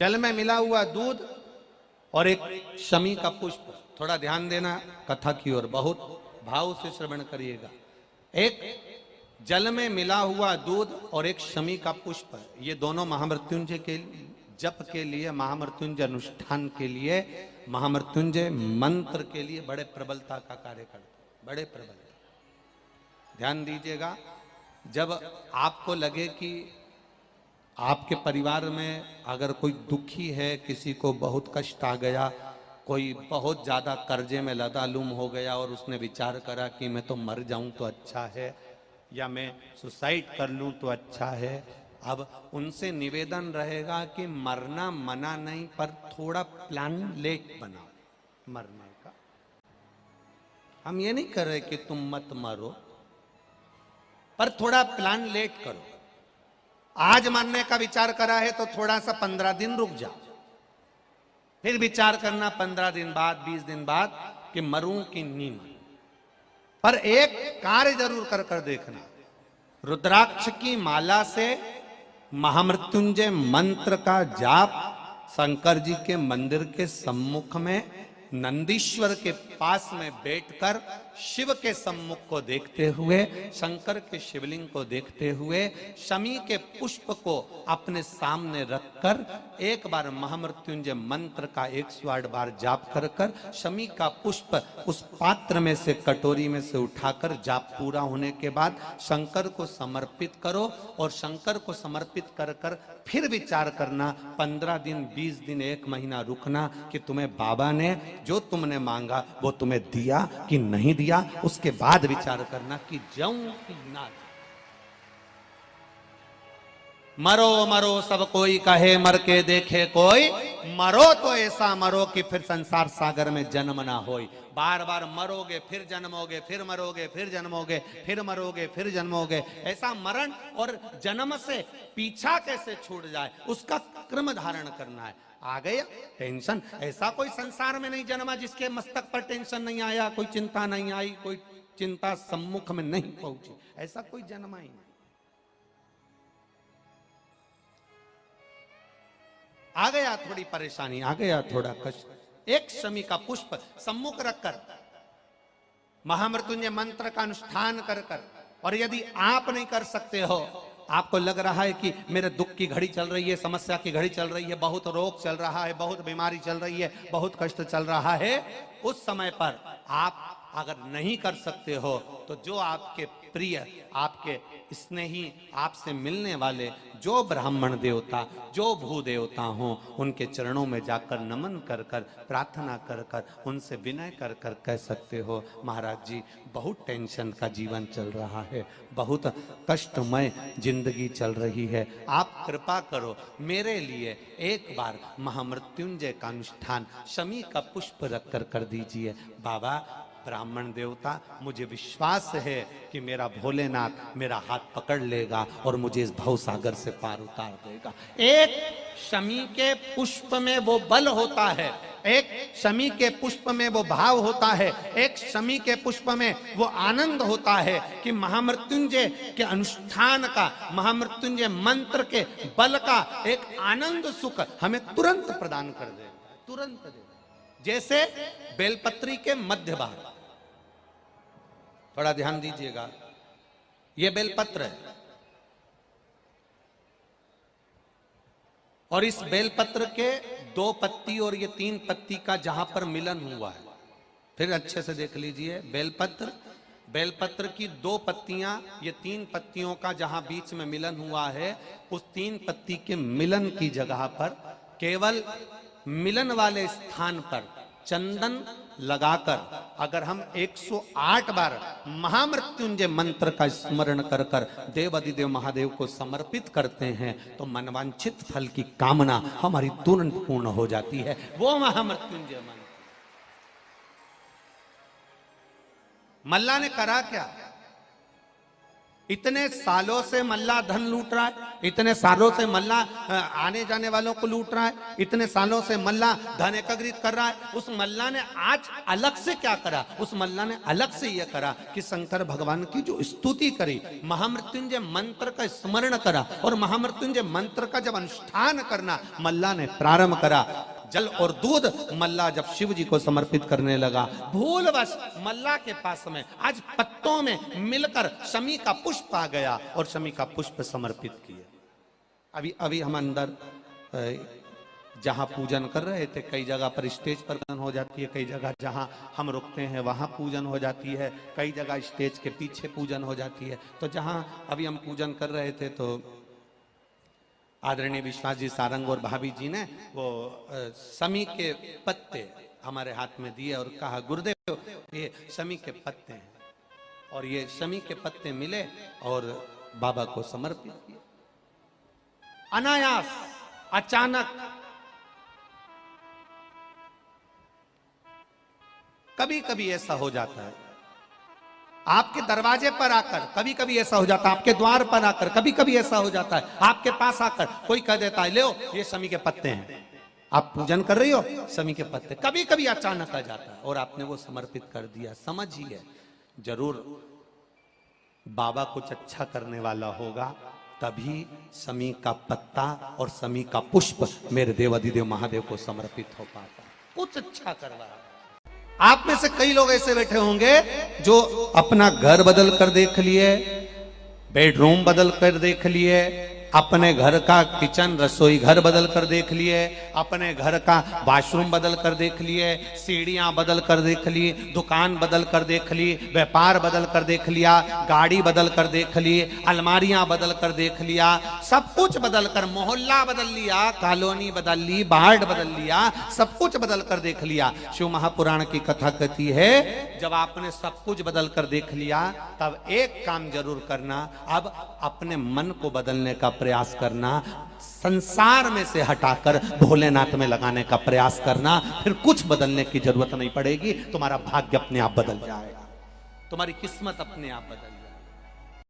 जल में मिला हुआ दूध और एक शमी का पुष्प। थोड़ा ध्यान देना कथा की ओर, बहुत भाव से श्रवण करिएगा। एक जल में मिला हुआ दूध और एक शमी का पुष्प, ये दोनों महामृत्युंजय के जप के लिए, महामृत्युंजय अनुष्ठान के लिए, महामृत्युंजय मंत्र के लिए बड़े प्रबलता का कार्य करते, बड़े प्रबलता। ध्यान दीजिएगा, जब आपको लगे कि आपके परिवार में अगर कोई दुखी है, किसी को बहुत कष्ट आ गया, कोई बहुत ज्यादा कर्जे में लदालूम हो गया और उसने विचार करा कि मैं तो मर जाऊं तो अच्छा है, या मैं सुसाइड कर लूं तो अच्छा है, अब उनसे निवेदन रहेगा कि मरना मना नहीं, पर थोड़ा प्लान लेट बनाओ मरने का। हम ये नहीं कर रहे कि तुम मत मरो, पर थोड़ा प्लान लेट करो। आज मरने का विचार करा है तो थोड़ा सा 15 दिन रुक जाओ, फिर विचार करना 15 दिन बाद, 20 दिन बाद कि मरूं कि नहीं मरूं। पर एक कार्य जरूर कर कर देखना, रुद्राक्ष की माला से महामृत्युंजय मंत्र का जाप शंकर जी के मंदिर के सम्मुख में नंदीश्वर के पास में बैठकर शिव के सम्मुख को देखते हुए, शंकर के शिवलिंग को देखते हुए, शमी के पुष्प को अपने सामने रखकर एक बार महामृत्युंजय मंत्र का 108 बार जाप कर कर शमी का पुष्प उस पात्र में से, कटोरी में से उठाकर जाप पूरा होने के बाद शंकर को समर्पित करो। और शंकर को समर्पित कर कर फिर विचार करना, 15 दिन, 20 दिन, 1 महीना रुकना कि तुम्हें बाबा ने जो तुमने मांगा वो तुम्हें दिया कि नहीं दिया। उसके बाद विचार करना कि जाऊं कि ना जाऊं। मरो मरो सब कोई कहे, मर के देखे कोई, मरो तो ऐसा मरो कि फिर संसार सागर में जन्म ना होई। बार बार मरोगे फिर जन्मोगे, फिर मरोगे फिर जन्मोगे, फिर मरोगे फिर जन्मोगे। ऐसा मरण और जन्म से पीछा कैसे छूट जाए, उसका क्रम धारण करना है। आ गया टेंशन, ऐसा कोई संसार में नहीं जन्मा जिसके मस्तक पर टेंशन नहीं आया, कोई चिंता नहीं आई, कोई चिंता सम्मुख में नहीं पहुंची, ऐसा कोई जन्मा ही नहीं। आ गया थोड़ी परेशानी, आ गया थोड़ा कष्ट, एक शमी का पुष्प सम्मुख रखकर महामृत्युंजय मंत्र का अनुष्ठान कर कर, और यदि आप नहीं कर सकते हो, आपको लग रहा है कि मेरे दुख की घड़ी चल रही है, समस्या की घड़ी चल रही है, बहुत रोग चल रहा है, बहुत बीमारी चल रही है, बहुत कष्ट चल रहा है, उस समय पर आप अगर नहीं कर सकते हो तो जो आपके प्रिय, आपके स्नेही, आपसे मिलने वाले जो ब्राह्मण देवता, जो भू देवता हों, उनके चरणों में जाकर नमन कर कर, प्रार्थना कर कर, उनसे विनय कर कर कह सकते हो, महाराज जी बहुत टेंशन का जीवन चल रहा है, बहुत कष्टमय जिंदगी चल रही है, आप कृपा करो मेरे लिए एक बार महामृत्युंजय का अनुष्ठान शमी का पुष्प रख कर कर दीजिए। बाबा ब्राह्मण देवता, मुझे विश्वास है कि मेरा भोलेनाथ मेरा हाथ पकड़ लेगा और मुझे इस भवसागर से पार उतार देगा। एक शमी के पुष्प में वो बल होता है, एक शमी के पुष्प में वो भाव होता है, एक शमी के पुष्प में वो आनंद होता है कि महामृत्युंजय के अनुष्ठान का, महामृत्युंजय मंत्र के बल का एक आनंद सुख हमें तुरंत प्रदान कर देगा, तुरंत देगा। जैसे बेलपत्री के मध्य भाग, थोड़ा ध्यान दीजिएगा, ये बेलपत्र है और इस बेलपत्र के 2 पत्ती और ये 3 पत्ती का जहां पर मिलन हुआ है, फिर अच्छे से देख लीजिए, बेलपत्र, बेलपत्र की 2 पत्तियां, ये 3 पत्तियों का जहां बीच में मिलन हुआ है, उस 3 पत्ती के मिलन की जगह पर केवल मिलन वाले स्थान पर चंदन लगाकर अगर हम 108 बार महामृत्युंजय मंत्र का स्मरण कर कर देवाधिदेव महादेव को समर्पित करते हैं तो मनवांछित फल की कामना हमारी तुरंत पूर्ण हो जाती है। वो महामृत्युंजय मंत्र मल्ला ने करा क्या, इतने सालों से मल्ला धन लूट रहा है, इतने सालों से मल्ला आने जाने वालों को लूट रहा है, इतने सालों से मल्ला धन एकत्रित कर रहा है। उस मल्ला ने आज अलग से क्या करा? उस मल्ला ने अलग से यह करा कि शंकर भगवान की जो स्तुति करी, महामृत्युंजय मंत्र का स्मरण करा, और महामृत्युंजय मंत्र का जब अनुष्ठान करना मल्ला ने प्रारंभ करा, जल और दूध मल्ला जब शिव जी को समर्पित करने लगा, भूलवश मल्ला के पास में आज पत्तों में मिलकर शमी का पुष्प आ गया और शमी का पुष्प समर्पित किया। अभी हम अंदर जहां पूजन कर रहे थे, कई जगह पर स्टेज पर पूजन हो जाती है, कई जगह जहां हम रुकते हैं वहां पूजन हो जाती है, कई जगह स्टेज के पीछे पूजन हो जाती है। तो जहां अभी हम पूजन कर रहे थे तो आदरणीय विश्वास जी सारंग और भाभी जी ने वो शमी के पत्ते हमारे हाथ में दिए और कहा, गुरुदेव ये शमी के पत्ते हैं, और ये शमी के पत्ते मिले और बाबा को समर्पित किए। अनायास, अचानक, कभी कभी ऐसा हो जाता है आपके दरवाजे पर आकर, कभी कभी ऐसा हो जाता है आपके द्वार पर आकर, कभी कभी ऐसा हो जाता है आपके पास आकर कोई कह देता है, ले ये शमी के पत्ते हैं, आप पूजन कर रही हो, शमी के पत्ते। कभी कभी अचानक आ जाता है और आपने वो समर्पित कर दिया। समझिए, जरूर बाबा कुछ अच्छा करने वाला होगा, तभी शमी का पत्ता और शमी का पुष्प मेरे देवाधिदेव महादेव को समर्पित हो पाता। कुछ अच्छा करवा रहा है। आप में से कई लोग ऐसे बैठे होंगे जो अपना घर बदल कर देख लिए, बेडरूम बदल कर देख लिए, अपने घर का किचन रसोई घर बदल कर देख लिए, अपने घर का वॉशरूम बदल कर देख लिए, सीढ़ियां बदल कर देख ली, दुकान बदल कर देख ली, व्यापार बदल कर देख लिया, गाड़ी बदल कर देख ली, अलमारियां बदल कर देख लिया, सब कुछ बदल कर, मोहल्ला बदल लिया, कॉलोनी बदल ली, वार्ड बदल लिया, सब कुछ बदल कर देख लिया। शिव महापुराण की कथा कहती है, जब आपने सब कुछ बदल कर देख लिया तब एक काम जरूर करना, अब अपने मन को बदलने का प्रयास करना, संसार में से हटाकर भोलेनाथ में लगाने का प्रयास करना। फिर कुछ बदलने की जरूरत नहीं पड़ेगी, तुम्हारा भाग्य अपने आप बदल जाएगा, तुम्हारी किस्मत अपने आप बदल जाएगी।